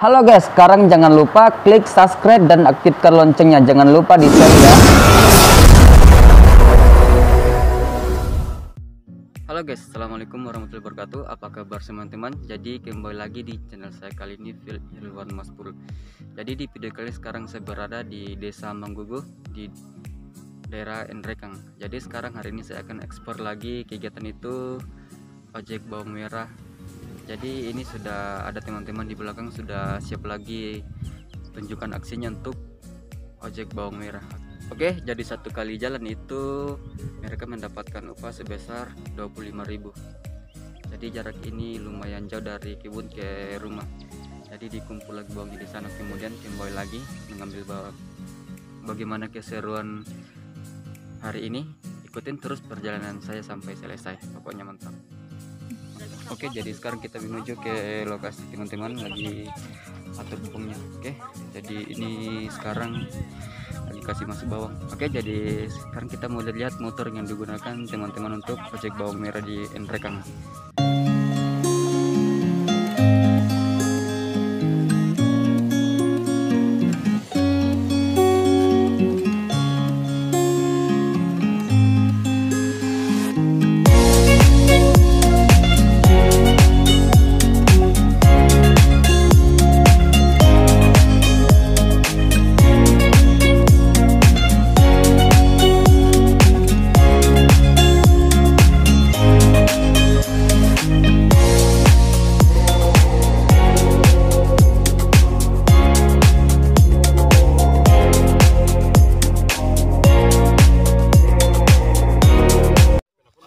Halo guys, sekarang jangan lupa klik subscribe dan aktifkan loncengnya. Jangan lupa di share ya. Halo guys, assalamualaikum warahmatullahi wabarakatuh. Apa kabar teman-teman? Jadi kembali lagi di channel saya kali ini, Ilwan Maspur. Jadi di video kali sekarang saya berada di Desa Manggugu di daerah Nrekang. Jadi sekarang hari ini saya akan ekspor lagi kegiatan itu ojek bawang merah. Jadi ini sudah ada teman-teman di belakang sudah siap lagi tunjukkan aksinya untuk ojek bawang merah. Oke, jadi satu kali jalan itu mereka mendapatkan upah sebesar 25.000. Jadi jarak ini lumayan jauh dari kebun ke rumah. Jadi dikumpul lagi bawang di sana, kemudian kembali lagi mengambil bawang. Bagaimana keseruan hari ini? Ikutin terus perjalanan saya sampai selesai. Pokoknya mantap. Oke, jadi sekarang kita menuju ke lokasi teman-teman lagi atur bawangnya. Oke, jadi ini sekarang lagi kasih masuk bawang. Oke, jadi sekarang kita mau lihat motor yang digunakan teman-teman untuk ojek bawang merah di Nrekang.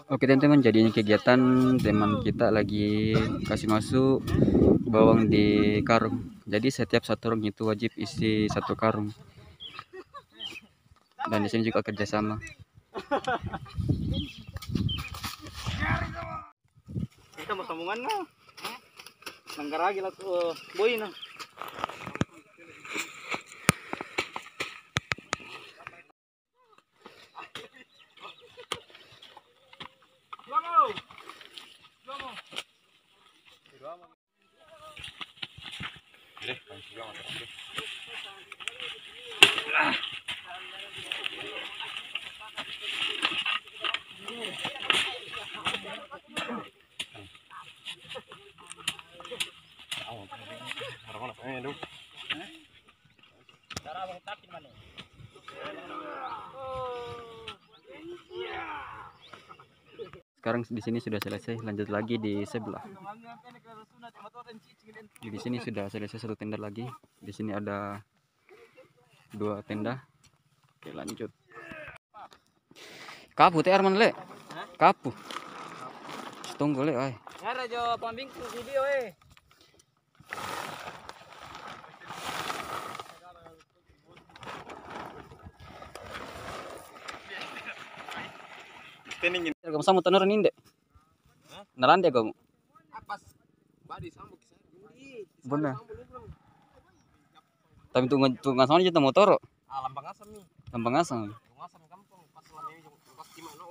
Oke teman-teman, jadi ini kegiatan teman kita lagi kasih masuk bawang di karung. Jadi setiap satu karung itu wajib isi satu karung. Dan di sini juga kerjasama. Kita mau sambungan na. Nanggar lagi lah tuh boy na. Sekarang di sini sudah selesai, lanjut lagi di sebelah. Di sini sudah selesai satu tenda lagi. Di sini ada 2 tenda. Oke, lanjut. Kapu teh Arman le. Kapu. Tunggu le, ay. Ngara jo pambing video Kamu sama tenor ini dek. Nalan dia kamu. Apas badi sambuk Benar. Tapi tunggu sama aja motor. Lambang asam nih. Gampang asam. Lambang asam kampung pas selama ini pas di mana?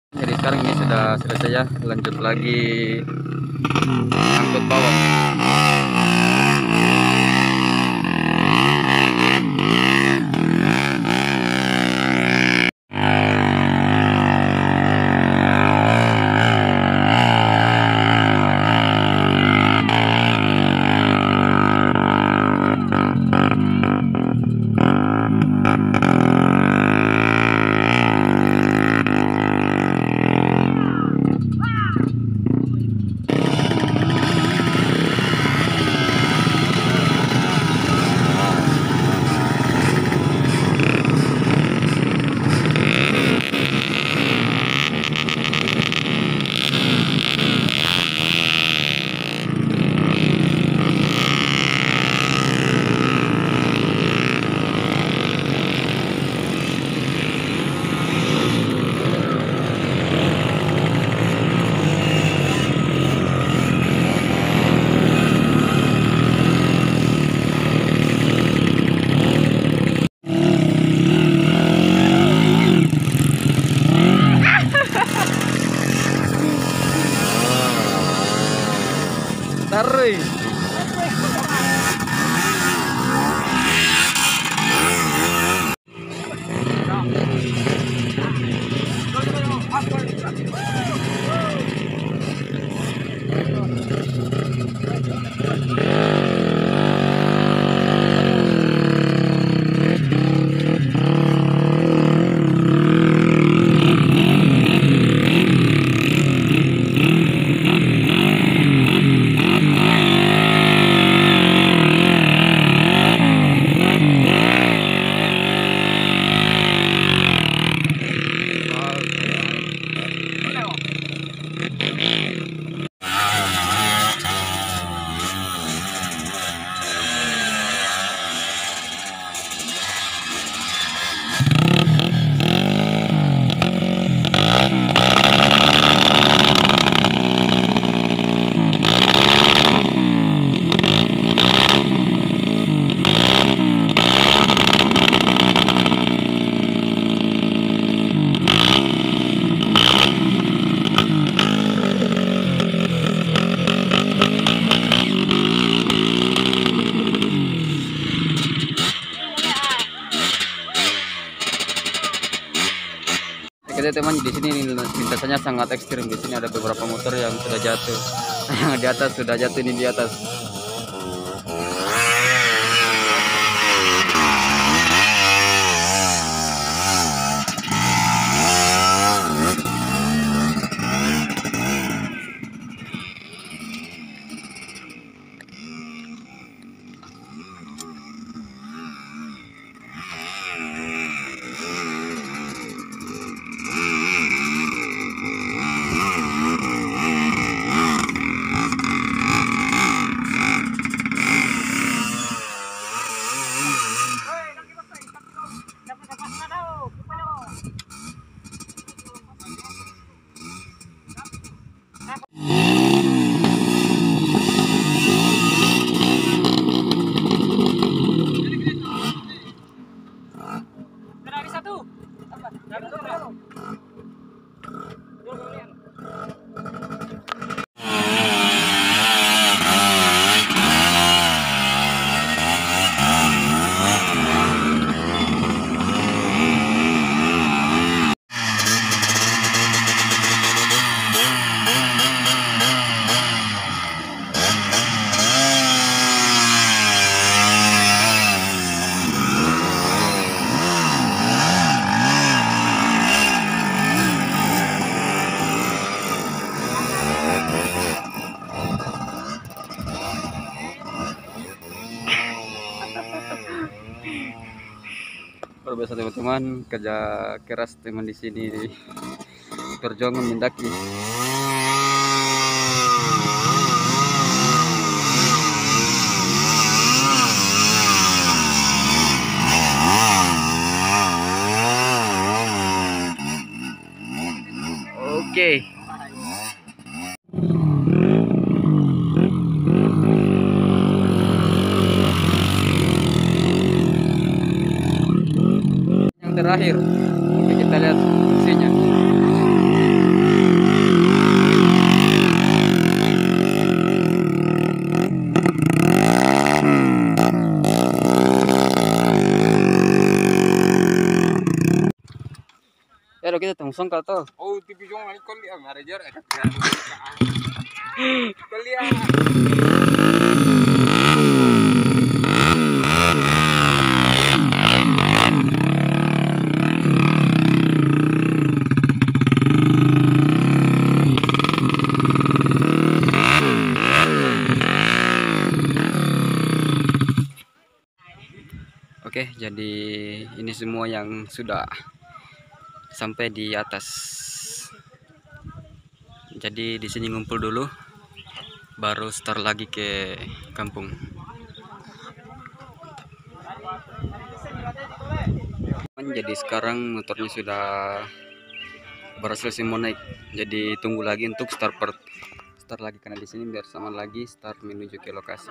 Jadi sekarang ini sudah selesai ya, lanjut lagi angkut bawang. Arre. Oke teman, di sini lintasannya sangat ekstrim. Di sini ada beberapa motor yang sudah jatuh. Yang di atas sudah jatuh, ini di atas. Luar biasa teman-teman, kerja keras teman di sini perjuangan mendaki. Oke. Terakhir, oke, kita lihat fungsinya. Ya kita tunggu songkal tuh. Oh, TV jong ani kol dia manajer ada. Kol dia. Oke, jadi ini semua yang sudah sampai di atas. Jadi di sini ngumpul dulu, baru start lagi ke kampung. Jadi sekarang motornya sudah berhasil semua naik. Jadi tunggu lagi untuk start lagi, karena di sini biar sama lagi start menuju ke lokasi.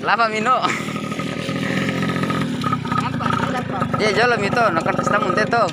Lava mino. Apa? Apa? Iya, jolo mito, nakan pesta munte to.